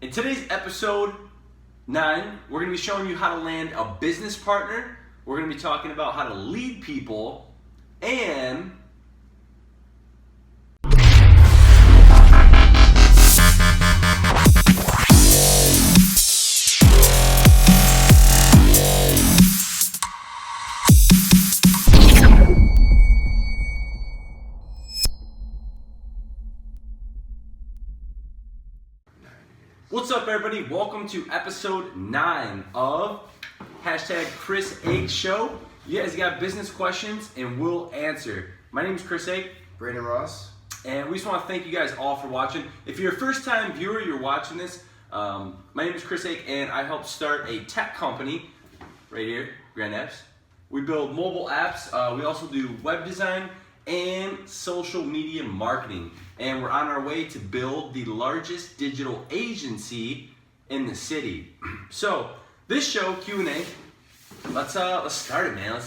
In today's episode 9, we're going to be showing you how to land a business partner. We're going to be talking about how to lead people and what's up, everybody? Welcome to episode 9 of Chris Ake Show. You guys got business questions and we'll answer. My name is Chris Ake. Brandon Ross. And we just want to thank you guys all for watching. If you're a first-time viewer, you're watching this, my name is Chris Ake and I helped start a tech company right here, Grand Apps. We build mobile apps. We also do web design and social media marketing. And we're on our way to build the largest digital agency in the city. So this show, Q&A, let's start it, man.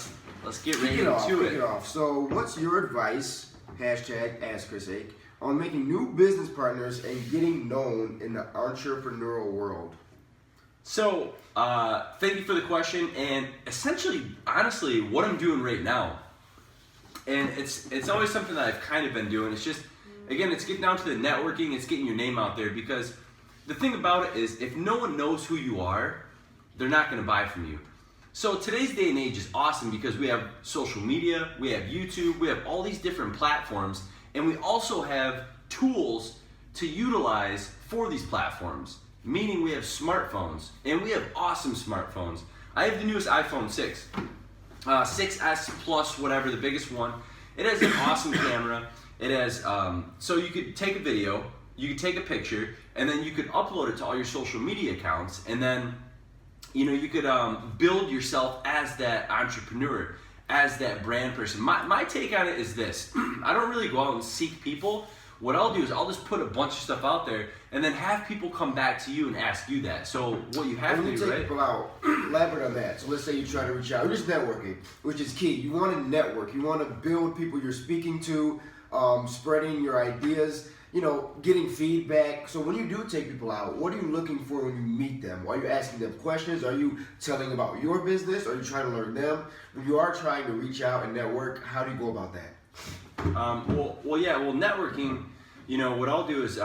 Let's get right into it. Kick it off. So what's your advice, #Ask Chris Ake, on making new business partners and getting known in the entrepreneurial world? So thank you for the question. And essentially, honestly, what I'm doing right now, and it's always something that I've kind of been doing. It's just, again, it's getting down to the networking. It's getting your name out there, because the thing about it is, if no one knows who you are, they're not going to buy from you. So today's day and age is awesome because we have social media, we have YouTube, we have all these different platforms, and we also have tools to utilize for these platforms. Meaning we have smartphones, and we have awesome smartphones. I have the newest iPhone 6. 6S Plus, whatever, the biggest one. It has an awesome camera. It has, so you could take a video, you could take a picture, and then you could upload it to all your social media accounts, and then, you could build yourself as that entrepreneur, as that brand person. My take on it is this. I don't really go out and seek people. What I'll do is I'll just put a bunch of stuff out there and then have people come back to you and ask you that. So what you have to do, right? When you take people out, elaborate on that. So let's say you try to reach out. You're just networking, which is key. You want to network. You want to build people you're speaking to, spreading your ideas, getting feedback. So when you do take people out, what are you looking for when you meet them? Are you asking them questions? Are you telling about your business? Are you trying to learn them? When you are trying to reach out and network, how do you go about that? Networking, what I'll do is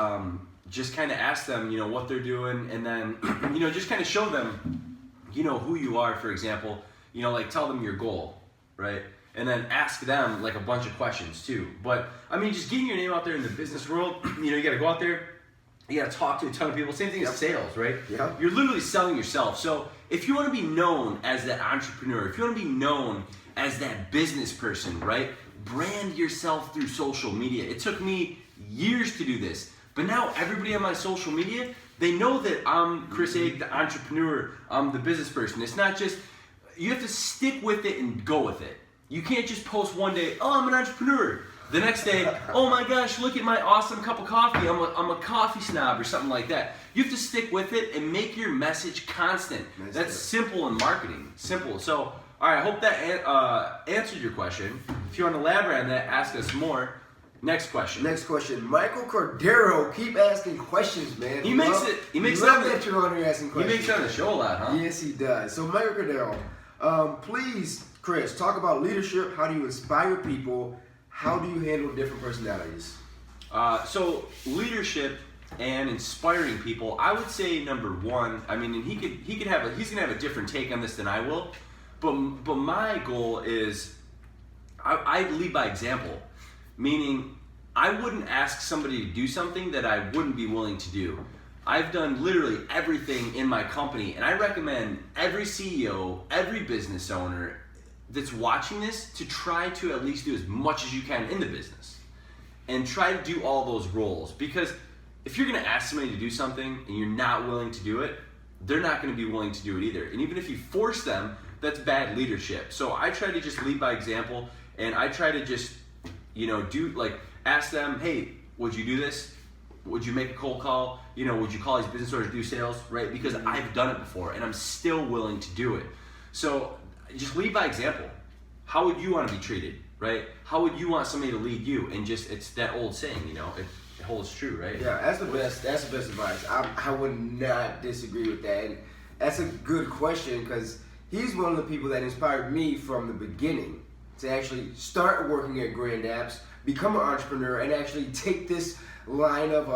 just kind of ask them, what they're doing, and then, just kind of show them, who you are, for example, like tell them your goal, right? And then ask them like a bunch of questions too. But just getting your name out there in the business world, you got to go out there, you got to talk to a ton of people. Same thing as sales, right? Yeah. You're literally selling yourself. So if you want to be known as that entrepreneur, if you want to be known as that business person, right? Brand yourself through social media. It took me years to do this, but now everybody on my social media, they know that I'm Chris Ake, the entrepreneur, I'm the business person. It's not just, you have to stick with it and go with it. You can't just post one day, oh, I'm an entrepreneur. The next day, oh my gosh, look at my awesome cup of coffee. I'm a coffee snob or something like that. You have to stick with it and make your message constant. That's simple in marketing. Simple. So, all right, I hope that answered your question. If you want to elaborate on that, ask us more. Next question. Michael Cordero, keep asking questions, man. He makes it that you're on here asking questions. He makes it on the show a lot, huh? Yes, he does. So, Michael Cordero, please, Chris, talk about leadership. How do you inspire people? How do you handle different personalities? So leadership and inspiring people, I would say number one. And he's gonna have a different take on this than I will, but my goal is I lead by example, meaning I wouldn't ask somebody to do something that I wouldn't be willing to do. I've done literally everything in my company, and I recommend every CEO, every business owner that's watching this to try to at least do as much as you can in the business and try to do all those roles, because if you're going to ask somebody to do something and you're not willing to do it, they're not going to be willing to do it either. And even if you force them, that's bad leadership. So I try to just lead by example, and I try to just ask them, hey, would you do this? Would you make a cold call? Would you call these business owners to do sales, right? Because I've done it before and I'm still willing to do it. So just lead by example. How would you want to be treated, right? How would you want somebody to lead you? And it's that old saying, holds true, right? Yeah, that's the best. That's the best advice. I would not disagree with that. And that's a good question because he's one of the people that inspired me from the beginning to actually start working at Grand Apps, become an entrepreneur, and actually take this line of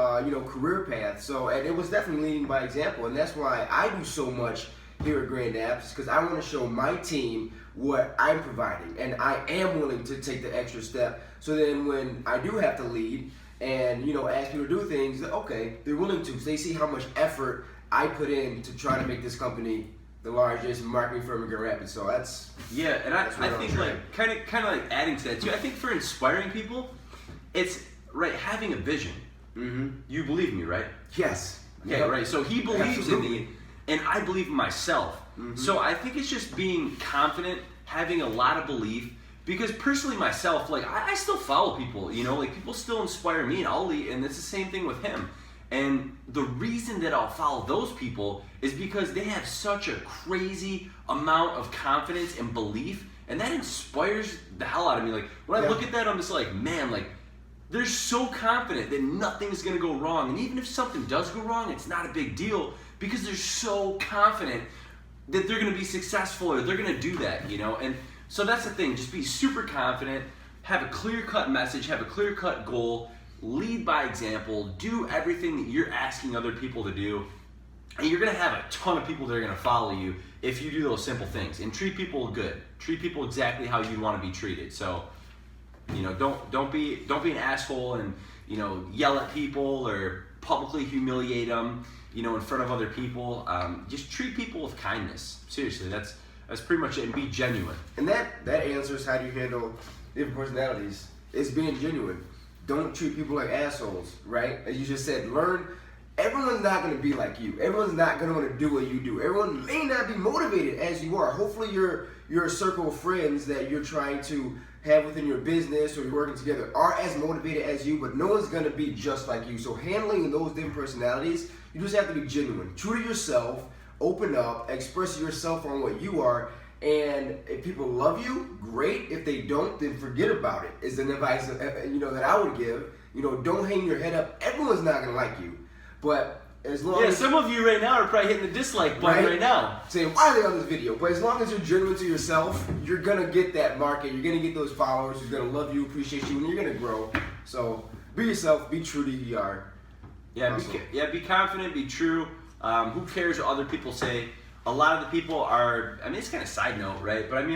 career path. So, and it was definitely leading by example, and that's why I do so much here at Grand Apps, because I want to show my team what I'm providing, and I am willing to take the extra step. So then, when I do have to lead and ask people to do things, okay, they're willing to. So they see how much effort I put in to try to make this company the largest marketing firm in Grand Rapids. So that's and I think like kind of like adding to that too. I think for inspiring people, it's right having a vision. Mm-hmm. You believe me, right? Yes. Okay, Yep. right. So he believes Absolutely. in me, and I believe in myself. Mm-hmm. So I think it's just being confident, having a lot of belief. Because personally, myself, like I still follow people. Like people still inspire me, and I'll lead, and it's the same thing with him. And the reason that I'll follow those people is because they have such a crazy amount of confidence and belief, and that inspires the hell out of me. Like when I look at that, I'm just like, man, like they're so confident that nothing's gonna go wrong, and even if something does go wrong, it's not a big deal because they're so confident that they're gonna be successful or they're gonna do that, And so that's the thing. Just be super confident, have a clear-cut message, have a clear-cut goal. Lead by example, do everything that you're asking other people to do, and you're gonna have a ton of people that are gonna follow you if you do those simple things. And treat people good. Treat people exactly how you want to be treated. So, don't be an asshole and yell at people or publicly humiliate them, in front of other people. Just treat people with kindness. Seriously, that's pretty much it. And be genuine. And that answers how do you handle different personalities. It's being genuine. Don't treat people like assholes, right? As you just said, everyone's not going to be like you. Everyone's not going to want to do what you do. Everyone may not be motivated as you are. Hopefully your circle of friends that you're trying to have within your business or you're working together are as motivated as you, but no one's going to be just like you. So handling those different personalities, you just have to be genuine. True to yourself, open up, express yourself on what you are. And if people love you, great. If they don't, then forget about it. Is the advice that I would give. Don't hang your head up. Everyone's not gonna like you, but as long as some of you right now are probably hitting the dislike button right now, saying why are they on this video? But as long as you're genuine to yourself, you're gonna get that market. You're gonna get those followers who's gonna love you, appreciate you, and you're gonna grow. So be yourself. Be true to who you are. Be confident. Be true. Who cares what other people say? A lot of the people are, it's kind of side note, right? But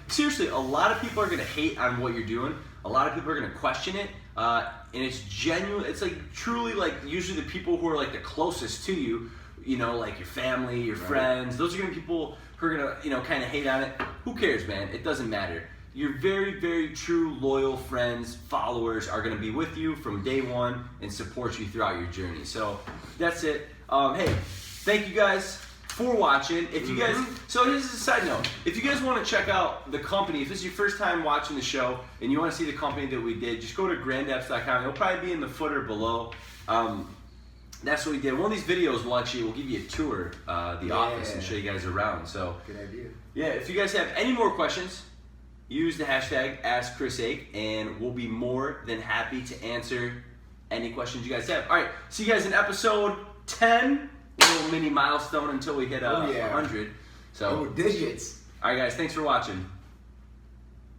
seriously, a lot of people are going to hate on what you're doing. A lot of people are going to question it. And it's genuine. It's like truly like usually the people who are like the closest to you, like your family, your friends. Those are going to be people who are going to, kind of hate on it. Who cares, man? It doesn't matter. Your very, very true, loyal friends, followers are going to be with you from day one and support you throughout your journey. So that's it. Hey, thank you guys for watching. If you guys, so here's a side note. If you guys want to check out the company, if this is your first time watching the show and you want to see the company that we did, just go to grandapps.com. It'll probably be in the footer below. That's what we did. One of these videos we'll give you a tour the office and show you guys around. So good idea. Yeah, if you guys have any more questions, use the hashtag AskChrisAke and we'll be more than happy to answer any questions you guys have. All right, see you guys in episode 10. Little mini milestone until we hit 100. So digits. All right, guys. Thanks for watching.